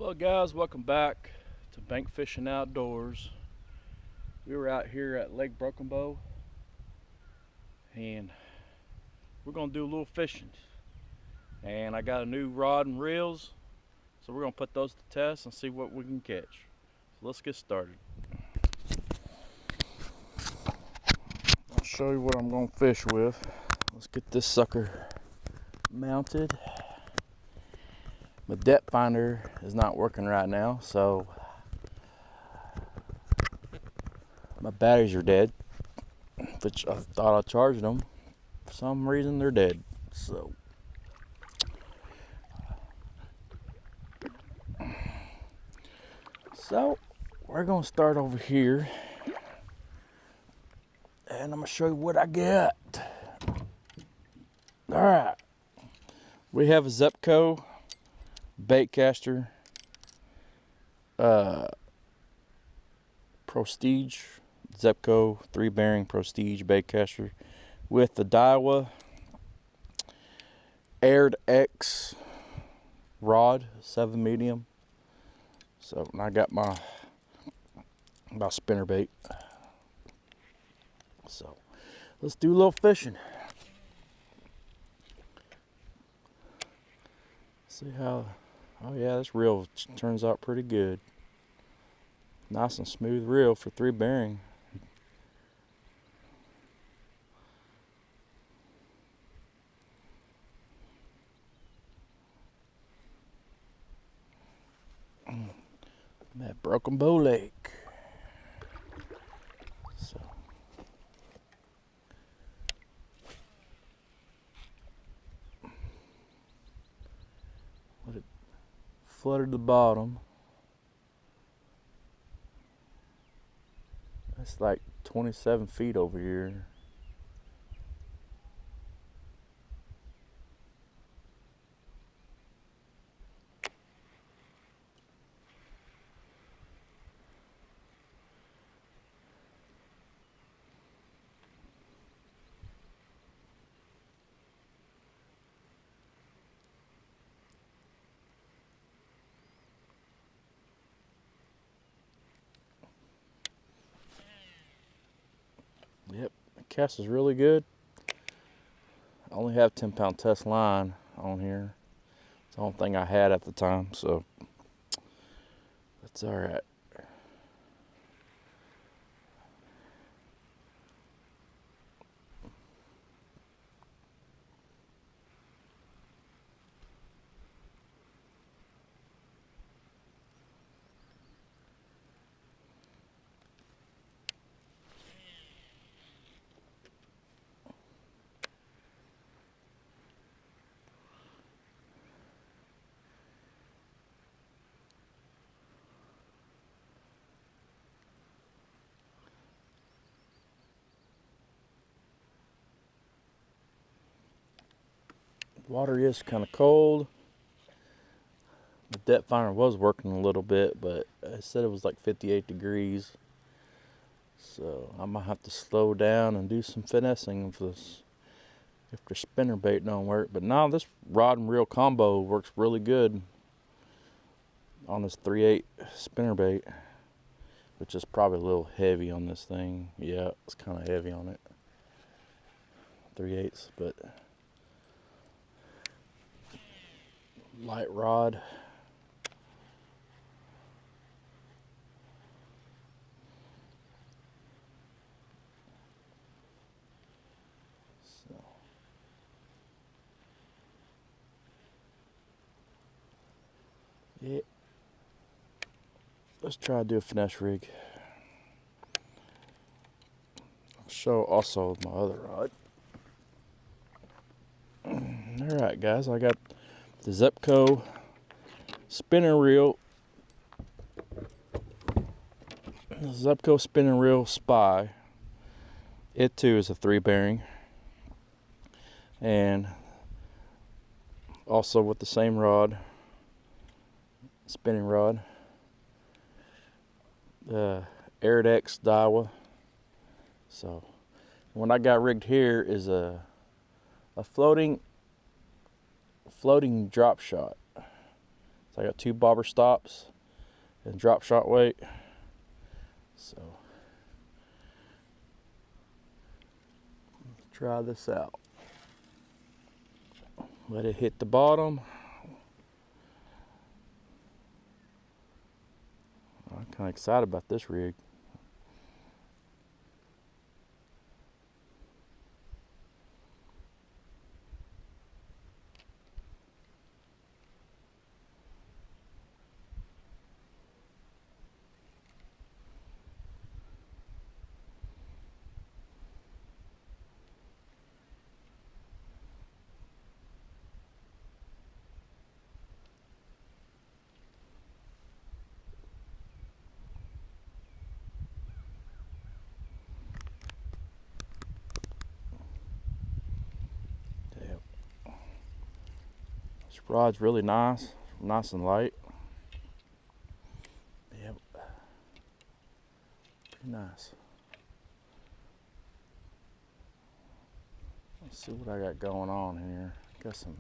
Well guys, welcome back to Bank Fishing Outdoors. We were out here at Lake Broken Bow and we're gonna do a little fishing. And I got a new rod and reels, so we're gonna put those to test and see what we can catch. So let's get started. I'll show you what I'm gonna fish with. Let's get this sucker mounted. My depth finder is not working right now, so my batteries are dead, which I thought I charged them. For some reason they're dead. So we're gonna start over here and I'm gonna show you what I got. All right, we have a Zebco bait caster, Prestige, Zebco 3-bearing Prestige bait caster with the Daiwa Aired X rod, 7 medium. So I got my spinner bait. So let's do a little fishing. See how, oh yeah, this reel turns out pretty good. Nice and smooth reel for 3-bearing. I'm at Broken Bow Lake. So let it flutter to the bottom. It's like 27 feet over here. Yep, the cast is really good. I only have 10-pound test line on here. It's the only thing I had at the time, so that's all right. Water is kind of cold. The depth finder was working a little bit, but I said it was like 58 degrees. So I might have to slow down and do some finessing if the spinner bait don't work. But now this rod and reel combo works really good on this 3/8 spinner bait, which is probably a little heavy on this thing. Yeah, it's kind of heavy on it. 3/8, but light rod. So yeah, let's try to do a finesse rig. I'll show also my other rod. All right, guys, I got the Zebco spinning reel. The Zebco spinning reel Spy. It too is a 3-bearing, and also with the same rod, spinning rod. The Aired X Daiwa. So what I got rigged here is a floating drop shot. So I got 2 bobber stops and drop shot weight. So let's try this out. Let it hit the bottom. I'm kind of excited about this rig. This rod's really nice and light. Yep, pretty nice. Let's see what I got going on here. Got some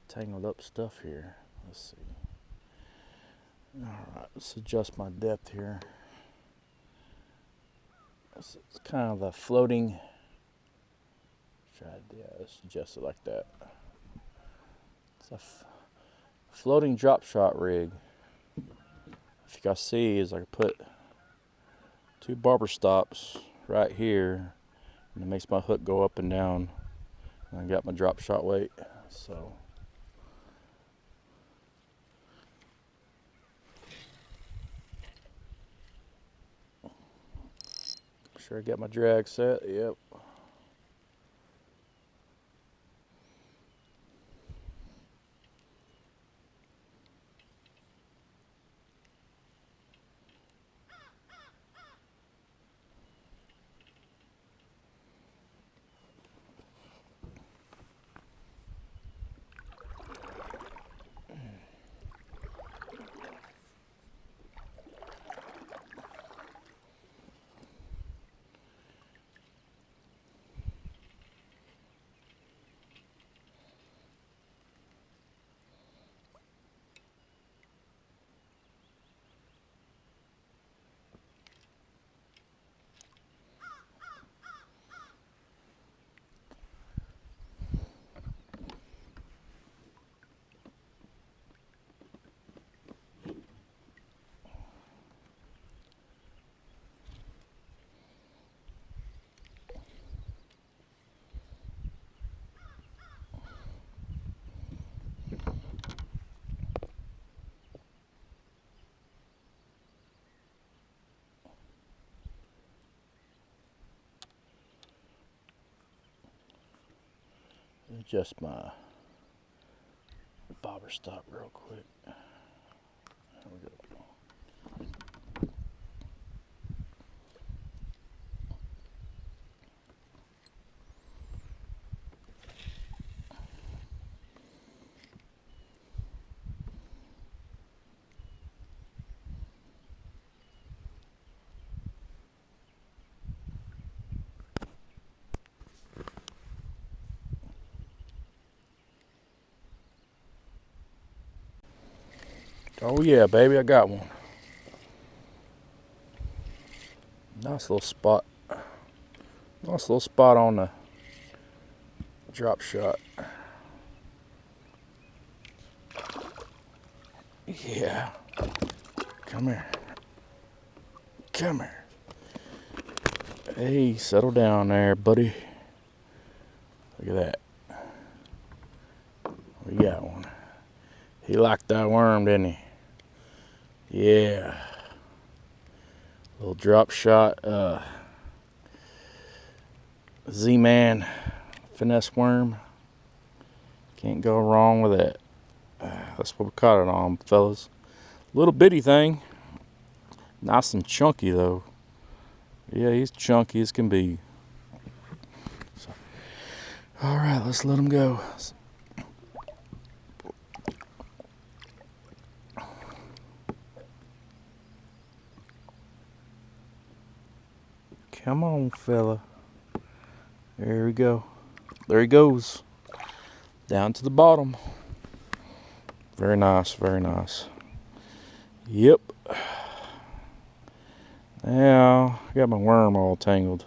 tangled up stuff here. Let's see. Alright, let's adjust my depth here. It's kind of the floating. Let's adjust it like that. It's a floating drop shot rig. If you guys see, is I can put 2 barber stops right here, and it makes my hook go up and down. And I got my drop shot weight. So sure I got my drag set. Yep. Adjust my bobber stop real quick. There we go. Oh yeah, baby, I got one. Nice little spot. Nice little spot on the drop shot. Yeah. Come here. Come here. Hey, settle down there, buddy. Look at that. We got one. He liked that worm, didn't he? Yeah. Little drop shot. Z-Man finesse worm. Can't go wrong with that. That's what we caught it on, fellas. Little bitty thing. Nice and chunky, though. Yeah, he's chunky as can be. So, all right, let's let him go. Come on, fella. There we go. There he goes. Down to the bottom. Very nice, very nice. Yep. Now, I got my worm all tangled.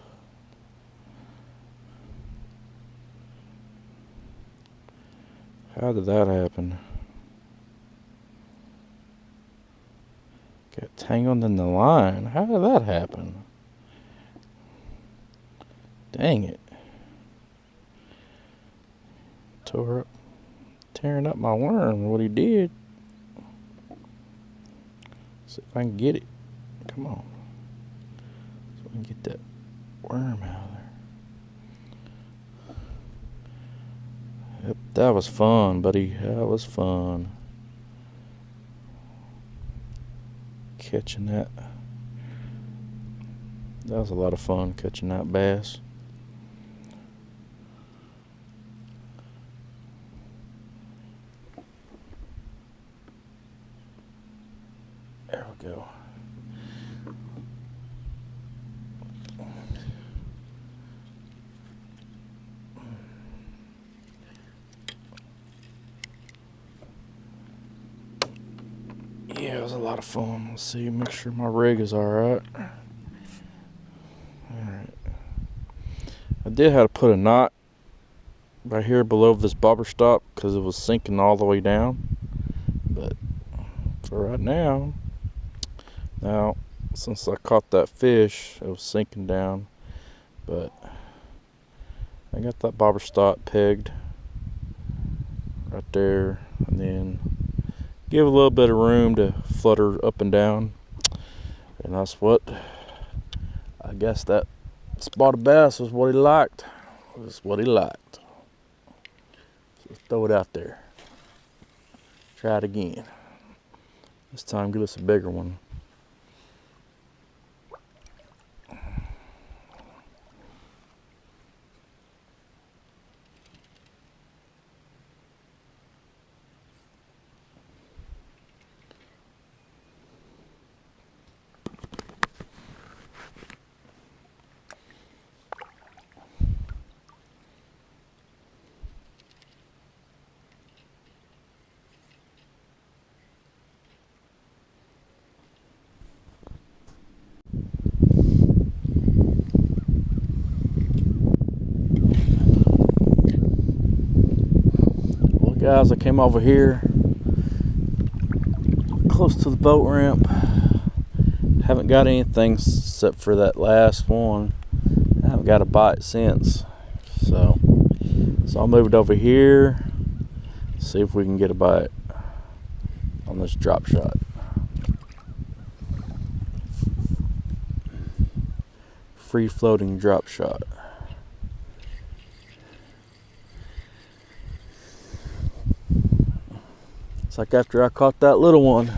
How did that happen? Got tangled in the line. How did that happen? Dang it. Tearing up my worm, what he did. See if I can get it. Come on. So I can get that worm out of there. Yep, that was fun, buddy. That was fun. Catching that. That was a lot of fun catching that bass. There we go. Yeah, it was a lot of fun. Let's see, make sure my rig is alright. Alright. I did have to put a knot right here below this bobber stop because it was sinking all the way down. But for right now, since I caught that fish, it was sinking down. But I got that bobber stop pegged right there, and then give a little bit of room to flutter up and down. And that's what, I guess that spotted bass was what he liked. Was what he liked. So throw it out there. Try it again. This time give us a bigger one. Guys, I came over here close to the boat ramp. Haven't got anything except for that last one. I haven't got a bite since. So I'll move it over here, see if we can get a bite on this drop shot. Free floating drop shot. It's like after I caught that little one,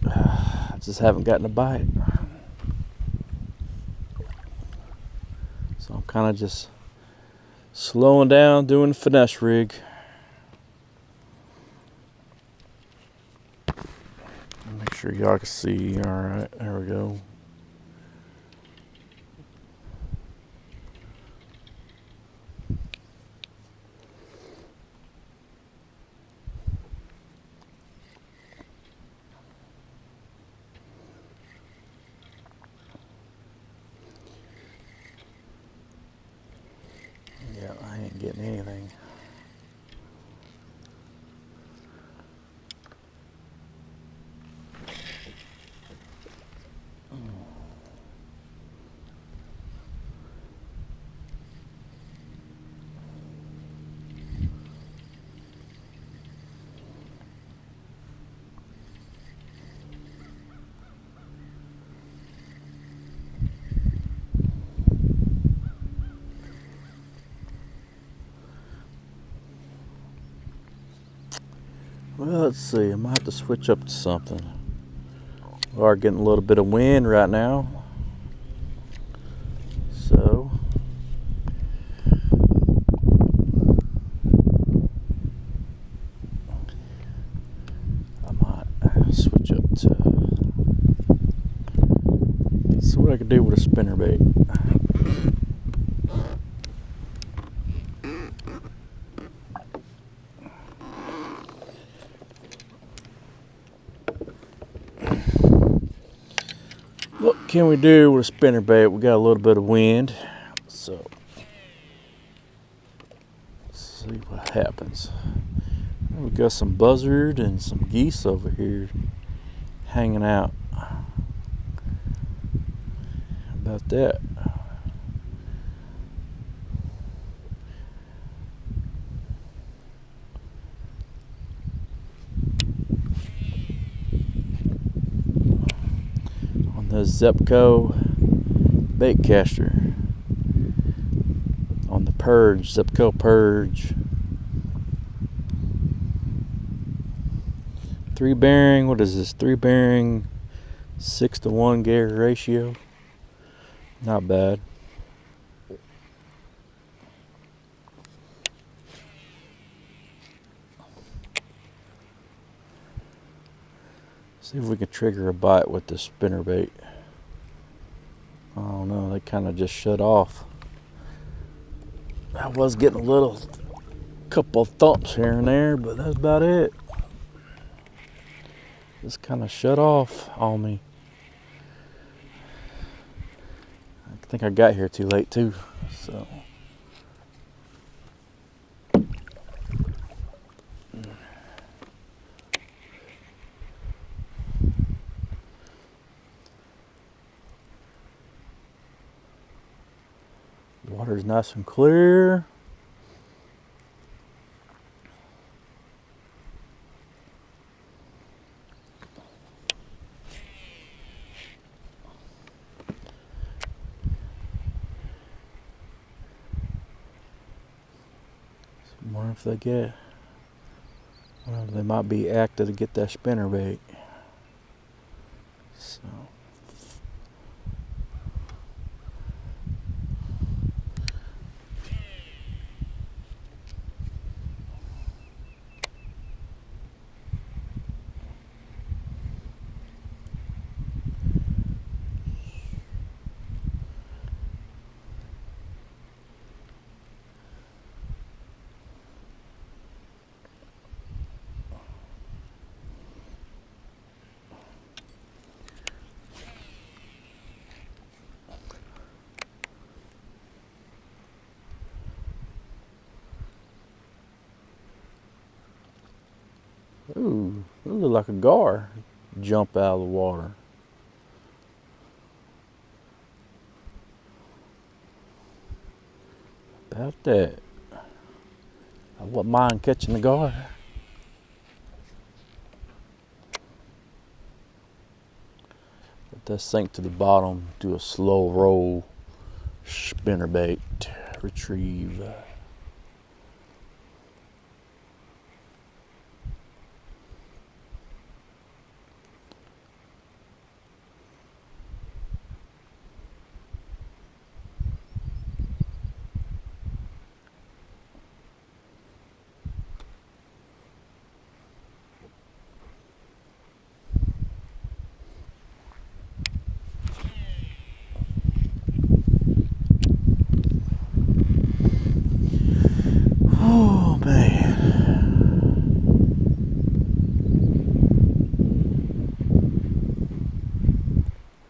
I just haven't gotten a bite. So I'm kind of just slowing down, doing the finesse rig. Make sure y'all can see. All right, there we go. Yeah, I ain't getting anything. Well, let's see. I might have to switch up to something. We are getting a little bit of wind right now. So I might switch up to see what I can do with a spinnerbait. can we do with a spinnerbait? We got a little bit of wind, so let's see what happens. We got some buzzard and some geese over here hanging out. How about that? On the Zebco bait caster. On the Purge, Zebco Purge. 3 bearing, what is this? 3 bearing, 6-to-1 gear ratio. Not bad. See if we can trigger a bite with this spinnerbait. I don't know, they kind of just shut off. I was getting a little couple of thumps here and there, but that's about it. Just kind of shut off on me. I think I got here too late too, so. The water's nice and clear. Wonder if they get, well, they might be active to get that spinnerbait. So. Ooh, it looked like a gar jump out of the water. About that. I wouldn't mind catching the gar. Let that sink to the bottom, do a slow roll, spinnerbait, retrieve. Oh man.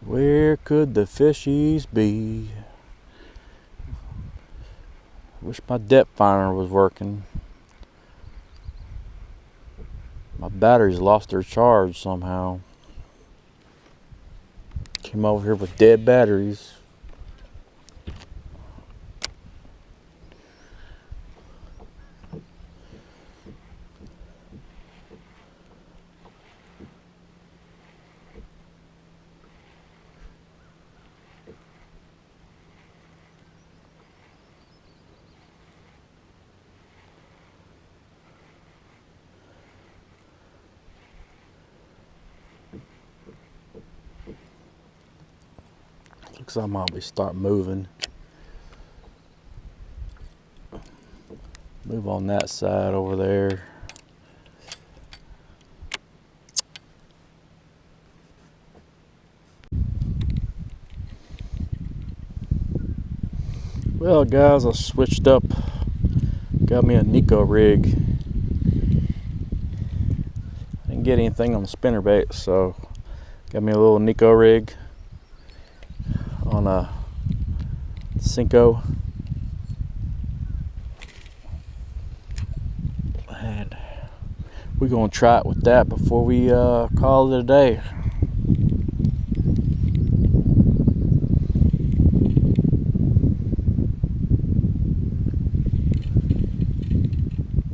Where could the fishies be? Wish my depth finder was working. My batteries lost their charge somehow. Came over here with dead batteries. Looks like I might start moving. Move on that side over there. Well guys, I switched up. Got me a Nico rig. Didn't get anything on the spinnerbait, so got me a little Nico rig. on a Zebco. And we're gonna try it with that before we call it a day.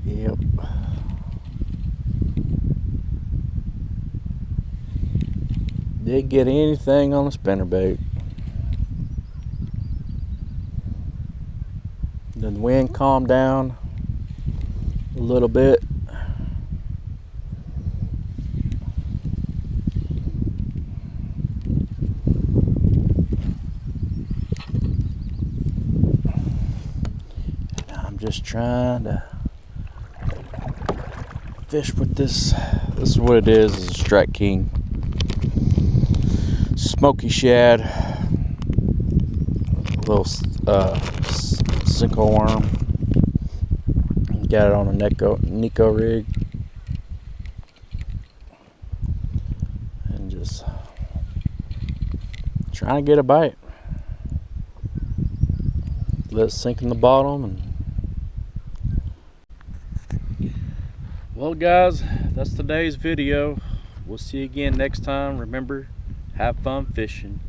Yep. Didn't get anything on the spinnerbait. Then the wind calmed down a little bit. I'm just trying to fish with this. This is what it is a Strike King smoky shad, a little Zebco worm. Got it on a Nico rig, and just trying to get a bite. Let it sink in the bottom. And well, guys, that's today's video. We'll see you again next time. Remember, have fun fishing.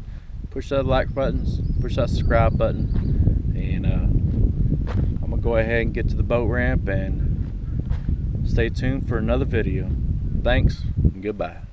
Push that like button, push that subscribe button, and I'm gonna go ahead and get to the boat ramp and stay tuned for another video. Thanks and goodbye.